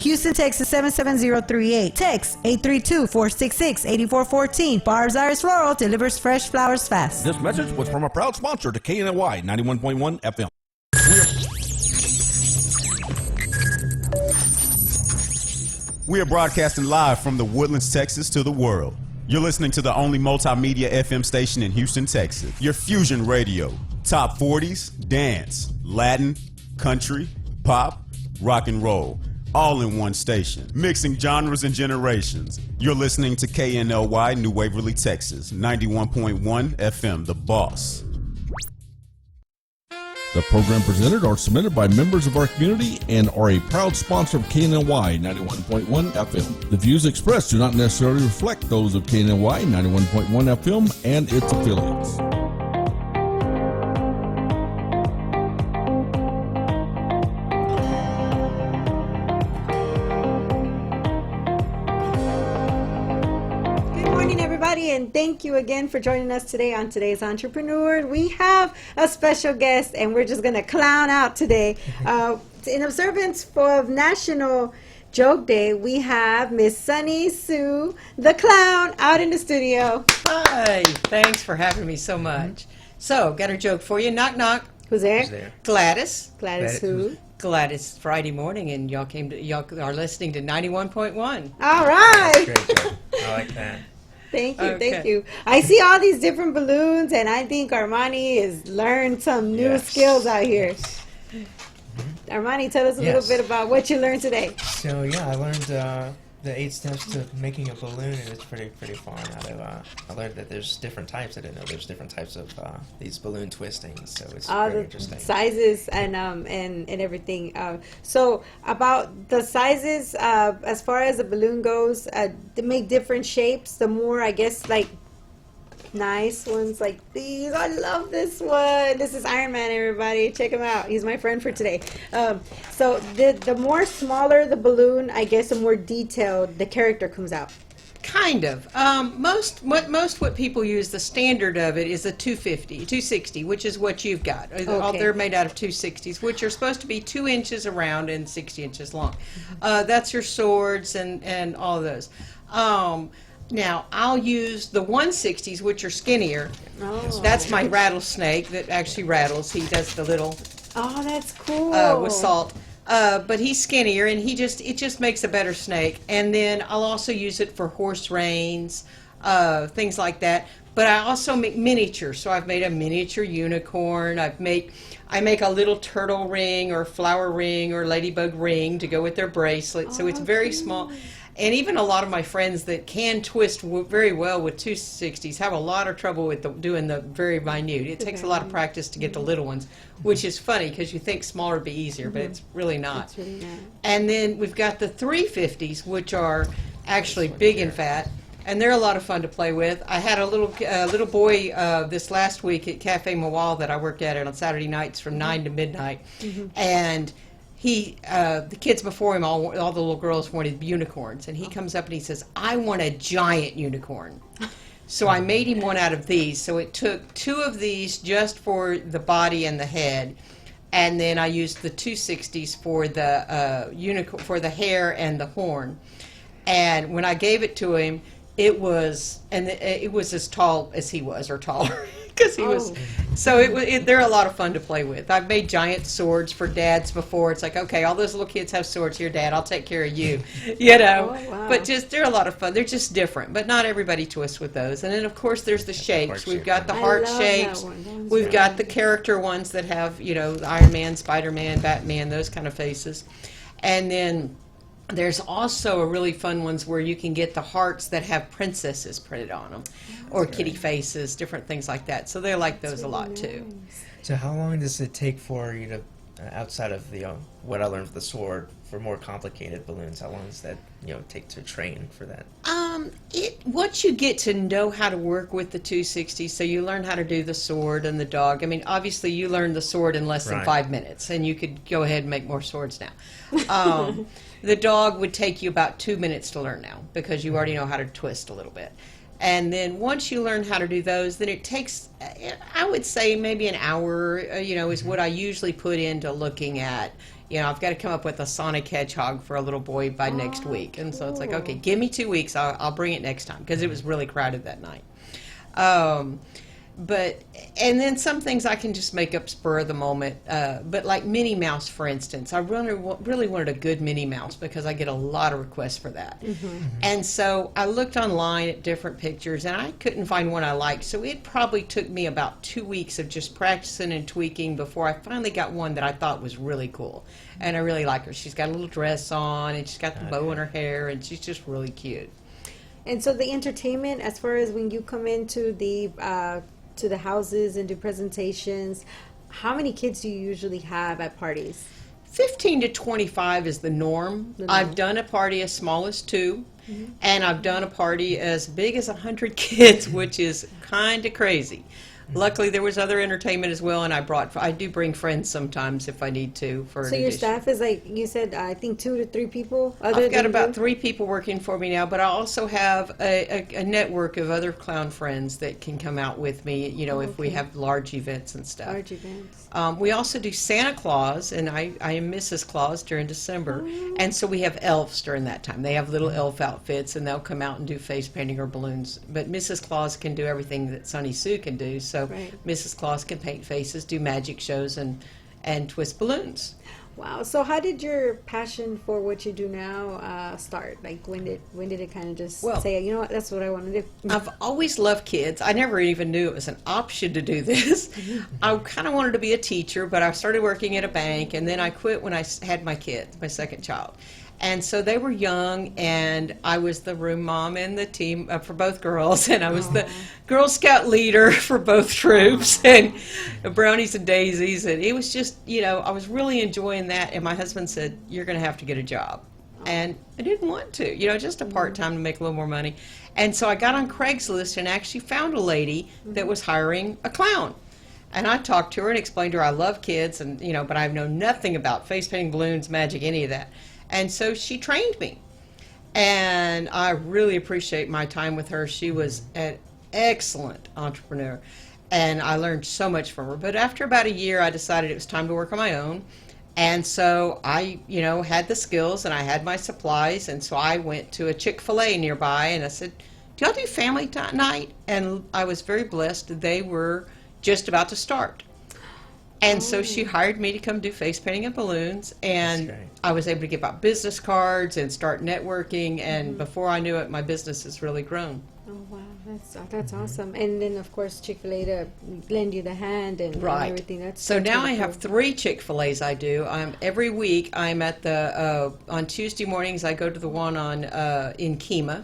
Houston, Texas 77038. Text 832-466-8414. Barb's Iris Floral delivers fresh flowers fast. This message was from a proud sponsor to KNLY 91.1 FM. We are broadcasting live from the Woodlands, Texas to the world. You're listening to the only multimedia FM station in Houston, Texas. Your Fusion Radio. Top 40s, dance, Latin, country, pop, rock and roll. All in one station. Mixing genres and generations. You're listening to KNLY New Waverly, Texas. 91.1 FM, The Boss. The program presented are submitted by members of our community and are a proud sponsor of KNLY 91.1 FM. The views expressed do not necessarily reflect those of KNLY 91.1 FM and its affiliates. And thank you again for joining us today on today's Entrepreneur. We have a special guest, and we're just going to clown out today. In observance of National Joke Day, we have Miss Sunny Sue, the clown, out in the studio. Hi, thanks for having me so much. So, got a joke for you. Knock, knock. Who's there? Gladys. Gladys who? Gladys, Friday morning, and y'all are listening to 91.1. All right. That's a great joke. I like that. Thank you, thank you. I see all these different balloons, and I think Armani has learned some new skills out here. Armani, tell us a little bit about what you learned today. So yeah, I learned the 8 steps to making a balloon, and it's pretty fun. I learned that there's different types. I didn't know there's different types of these balloon twistings. So it's very interesting. Sizes and everything. So about the sizes, as far as the balloon goes, they make different shapes. The more, I guess, like nice ones like these. I love this one. This is Iron Man, everybody. Check him out. He's my friend for today. So the more smaller the balloon, I guess, the more detailed the character comes out. Kind of. What people use, the standard of it is a 260, which is what you've got. Okay. They're made out of 260s, which are supposed to be 2 inches around and 60 inches long. That's your swords and all of those. Now, I'll use the 160s, which are skinnier. Oh. That's my rattlesnake that actually rattles. He does the little... Oh, that's cool. With salt. But he's skinnier, and it just makes a better snake. And then I'll also use it for horse reins, things like that. But I also make miniatures. So I've made a miniature unicorn. I make a little turtle ring or flower ring or ladybug ring to go with their bracelet. So it's very small. And even a lot of my friends that can twist very well with 260s have a lot of trouble with doing the very minute. It takes a lot of practice to get the little ones, which is funny because you think smaller would be easier, but it's really not. It's really not. And then we've got the 350s, which are actually big and fat, and they're a lot of fun to play with. I had a little boy this last week at Cafe Mawal that I worked at on Saturday nights from 9 to midnight, and the kids before him, all the little girls wanted unicorns, and he comes up and he says, "I want a giant unicorn." So I made him one out of these. So it took 2 of these just for the body and the head, and then I used the 260s for the hair and the horn. And when I gave it to him, it was as tall as he was, or taller. Because he was, so they're a lot of fun to play with. I've made giant swords for dads before. It's like, okay, all those little kids have swords. Here, Dad, I'll take care of you. You know, wow. But they're a lot of fun. They're just different, but not everybody twists with those. And then of course there's the shapes. We've got the heart shapes. We've got the character ones that have, Iron Man, Spider-Man, Batman, those kind of faces. And then there's also a really fun ones where you can get the hearts that have princesses printed on them, or kitty faces, different things like that. So they like those a lot too. So how long does it take for you to, outside of what I learned with the sword, for more complicated balloons? How long does that take to train for that? Once you get to know how to work with the 260, so you learn how to do the sword and the dog. I mean, obviously you learn the sword in less than 5 minutes, and you could go ahead and make more swords now. The dog would take you about 2 minutes to learn now, because you already know how to twist a little bit. And then once you learn how to do those, then it takes, I would say, maybe an hour, is what I usually put into looking at, I've got to come up with a Sonic Hedgehog for a little boy by next week. And so it's like, okay, give me 2 weeks. I'll bring it next time, because it was really crowded that night. And then some things I can just make up spur of the moment. But like Minnie Mouse, for instance, I really wanted a good Minnie Mouse, because I get a lot of requests for that. And so I looked online at different pictures, and I couldn't find one I liked. So it probably took me about 2 weeks of just practicing and tweaking before I finally got one that I thought was really cool. And I really like her. She's got a little dress on, and she's got the bow in her hair, and she's just really cute. And so the entertainment, as far as when you come into the houses and do presentations, how many kids do you usually have at parties? 15 to 25 is the norm. I've done a party as small as 2, and I've done a party as big as 100 kids, which is kind of crazy. Luckily, there was other entertainment as well, and I do bring friends sometimes if I need to. So your staff is, like you said, I think 2 to 3 people? I've got about 3 people working for me now, but I also have a network of other clown friends that can come out with me, if we have large events and stuff. Large events. We also do Santa Claus, and I am Mrs. Claus during December, and so we have elves during that time. They have little elf outfits, and they'll come out and do face painting or balloons. But Mrs. Claus can do everything that Sunny Sue can do, so Mrs. Claus can paint faces, do magic shows, and twist balloons. Wow. So how did your passion for what you do now start? Like, when did it kind of just say, you know what, that's what I want to do? I've always loved kids. I never even knew it was an option to do this. I kind of wanted to be a teacher, but I started working at a bank, and then I quit when I had my kids, my second child. And so they were young, and I was the room mom in the team for both girls, and I was the Girl Scout leader for both troops, and Brownies and Daisies, and it was just, I was really enjoying that, and my husband said, you're going to have to get a job. And I didn't want to, just a part-time to make a little more money. And so I got on Craigslist and actually found a lady that was hiring a clown. And I talked to her and explained to her I love kids, and but I know nothing about face painting, balloons, magic, any of that. And so she trained me, and I really appreciate my time with her. She was an excellent entrepreneur, and I learned so much from her. But after about a year, I decided it was time to work on my own. And so I, had the skills, and I had my supplies, and so I went to a Chick-fil-A nearby, and I said, do y'all do family night? And I was very blessed. They were just about to start. And so she hired me to come do face painting and balloons, and I was able to give out business cards and start networking, and before I knew it, my business has really grown. Oh, wow, that's awesome. And then, of course, Chick-fil-A to lend you the hand and everything. So now I have 3 Chick-fil-A's I do. Every week I'm at the, on Tuesday mornings I go to the one on in Kemah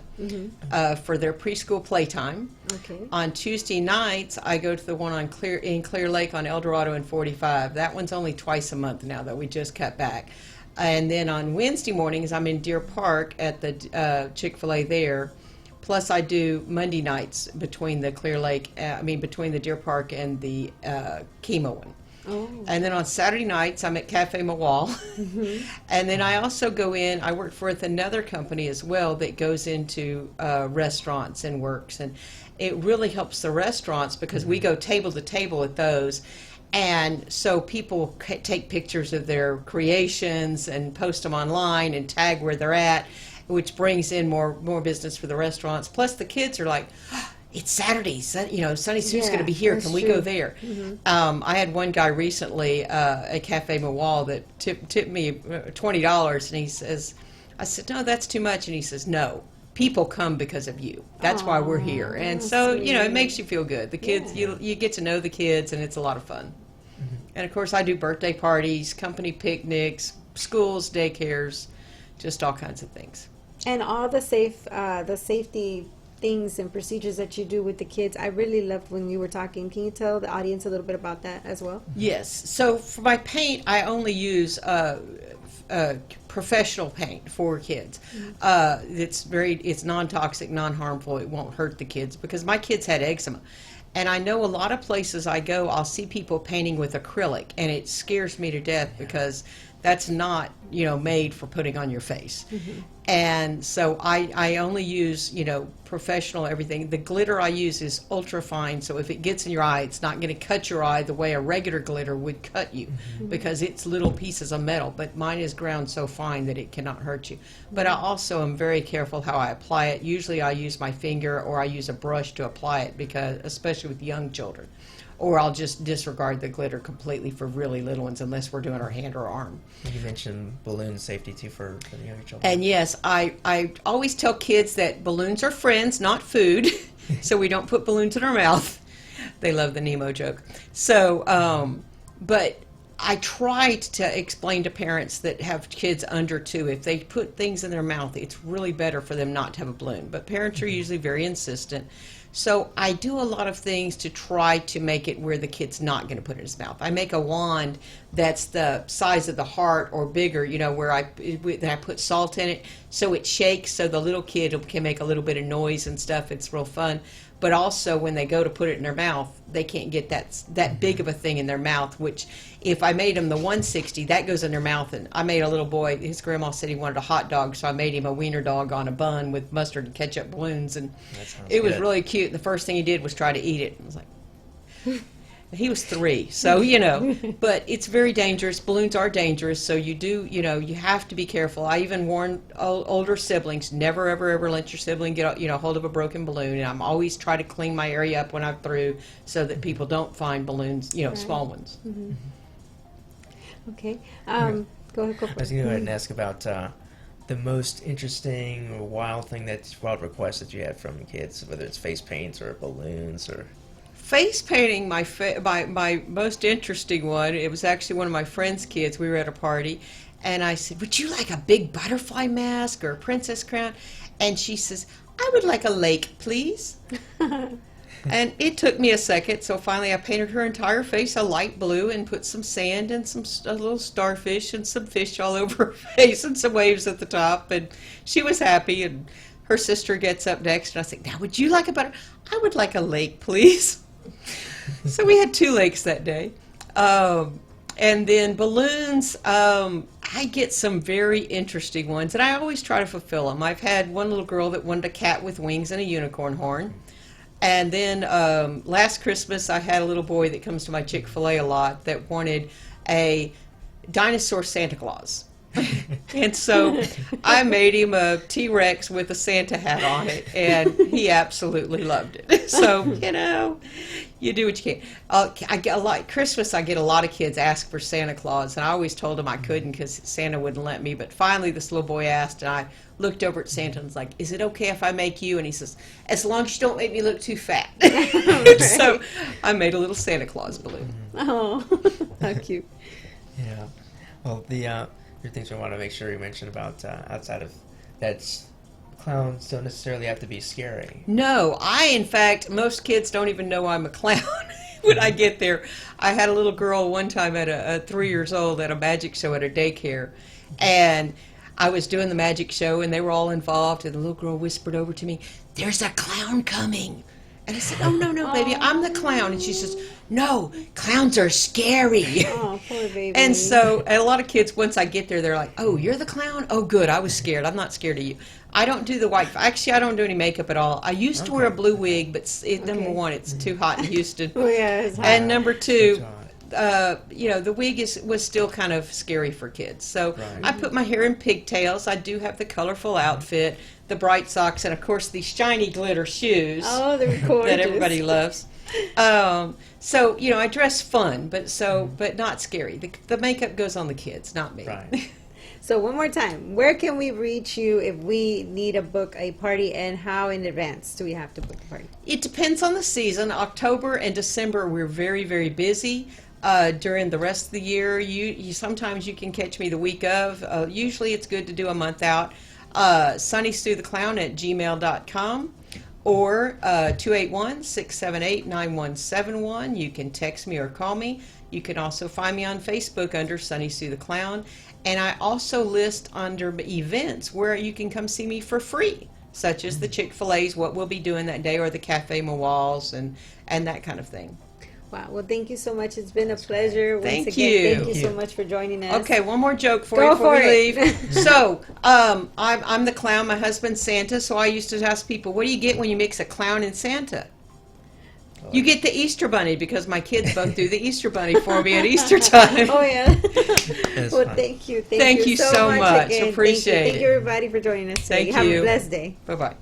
for their preschool playtime. Okay. On Tuesday nights I go to the one on Clear Lake on El Dorado and 45. That one's only twice a month now that we just cut back. And then on Wednesday mornings I'm in Deer Park at the Chick-fil-A there. Plus, I do Monday nights between the between the Deer Park and the Kemah one. Oh. And then on Saturday nights, I'm at Cafe Mawal. And then I also go in, I work for another company as well that goes into restaurants and works. And it really helps the restaurants because we go table to table at those. And so people take pictures of their creations and post them online and tag where they're at, which brings in more business for the restaurants. Plus, the kids are like, oh, it's Saturday, Sunny Sue's going to be here. Can we go there? I had one guy recently at Cafe Mawal that tipped me $20, and he says, I said, no, that's too much. And he says, no, people come because of you. That's why we're here. And so, it makes you feel good. The kids, you get to know the kids, and it's a lot of fun. And, of course, I do birthday parties, company picnics, schools, daycares, just all kinds of things. And all the safety things and procedures that you do with the kids, I really loved when you were talking. Can you tell the audience a little bit about that as well? Yes. So for my paint, I only use professional paint for kids. It's non-toxic, non-harmful. It won't hurt the kids because my kids had eczema. And I know a lot of places I go, I'll see people painting with acrylic, and it scares me to death because that's not made for putting on your face. And so I only use, professional everything. The glitter I use is ultra fine, so if it gets in your eye, it's not going to cut your eye the way a regular glitter would cut you, because it's little pieces of metal, but mine is ground so fine that it cannot hurt you. But I also am very careful how I apply it. Usually I use my finger or I use a brush to apply it, because especially with young children. Or I'll just disregard the glitter completely for really little ones, unless we're doing our hand or arm. You mentioned balloon safety too for the younger children. And yes, I always tell kids that balloons are friends, not food, so we don't put balloons in our mouth. They love the Nemo joke. So, but I tried to explain to parents that have kids under 2, if they put things in their mouth, it's really better for them not to have a balloon. But parents are usually very insistent. So I do a lot of things to try to make it where the kid's not going to put it in his mouth. I make a wand that's the size of the heart or bigger, where I put salt in it, so it shakes, so the little kid can make a little bit of noise and stuff. It's real fun. But also when they go to put it in their mouth, they can't get that big of a thing in their mouth, which if I made them the 160, that goes in their mouth. And I made a little boy, his grandma said he wanted a hot dog, so I made him a wiener dog on a bun with mustard and ketchup balloons. And it was really cute. And the first thing he did was try to eat it. I was like... He was 3, so, but it's very dangerous. Balloons are dangerous, so you have to be careful. I even warn older siblings, never, ever, ever let your sibling get, hold of a broken balloon. And I'm always try to clean my area up when I'm through, so that people don't find balloons, small ones. Okay. Go ahead. Go I for was it. going to go ahead and ask about the most interesting or wild request that you had from kids, whether it's face paints or balloons or... Face painting, my most interesting one, it was actually one of my friend's kids. We were at a party, and I said, would you like a big butterfly mask or a princess crown? And she says, I would like a lake, please. And it took me a second, so finally I painted her entire face a light blue and put some sand and a little starfish and some fish all over her face and some waves at the top, and she was happy. And her sister gets up next, and I said, now would you like I would like a lake, please. So we had 2 lakes that day. And then balloons, I get some very interesting ones, and I always try to fulfill them. I've had one little girl that wanted a cat with wings and a unicorn horn. And then last Christmas, I had a little boy that comes to my Chick-fil-A a lot that wanted a dinosaur Santa Claus. And so I made him a T-Rex with a Santa hat on it, and he absolutely loved it. So, you do what you can. I get Christmas, I get a lot of kids ask for Santa Claus, and I always told them I couldn't because Santa wouldn't let me. But finally, this little boy asked, and I looked over at Santa and was like, is it okay if I make you? And he says, as long as you don't make me look too fat. So I made a little Santa Claus balloon. Oh, how cute. Yeah. Well, the things we want to make sure you mention about outside of that, clowns don't necessarily have to be scary. No, in fact, most kids don't even know I'm a clown when I get there. I had a little girl one time at 3 years old at a magic show at a daycare, and I was doing the magic show, and they were all involved, and the little girl whispered over to me, there's a clown coming. And I said, oh, no, baby, I'm the clown. And she says, no, clowns are scary. Oh, poor baby. And so a lot of kids, once I get there, they're like, oh, you're the clown? Oh, good, I was scared. I'm not scared of you. I don't do the white. Actually, I don't do any makeup at all. I used to wear a blue wig, but number 1, it's too hot in Houston. Oh, yeah, it's hot. And number 2, the wig was still kind of scary for kids. So I put my hair in pigtails. I do have the colorful outfit, the bright socks, and of course these shiny glitter shoes. Oh, they're gorgeous. That everybody loves. So I dress fun, but not scary. The makeup goes on the kids, not me. Right. So one more time, where can we reach you if we need to book a party, and how in advance do we have to book the party? It depends on the season. October and December, we're very, very busy. During the rest of the year, sometimes you can catch me the week of. Usually it's good to do a month out. SunnySueTheClown@gmail.com or 281-678-9171. You can text me or call me. You can also find me on Facebook under Sunny Sue the Clown. And I also list under events where you can come see me for free, such as the Chick-fil-A's, what we'll be doing that day, or the Cafe Mawal's, and that kind of thing. Wow. Well, thank you so much. It's been a That's pleasure. Once Thank again, you. Thank you so Thank you. much for joining us. Okay, one more joke for Go you before for we it. leave. So, I'm the clown. My husband's Santa. So I used to ask people, "What do you get when you mix a clown and Santa?" You get the Easter Bunny, because my kids both do the Easter Bunny for me at Easter time. Oh yeah. It's Well, fun. thank you. Thank you so much. again. Appreciate Thank you. it. Thank you, everybody, for joining us today. Thank Have you. a blessed day. Bye bye.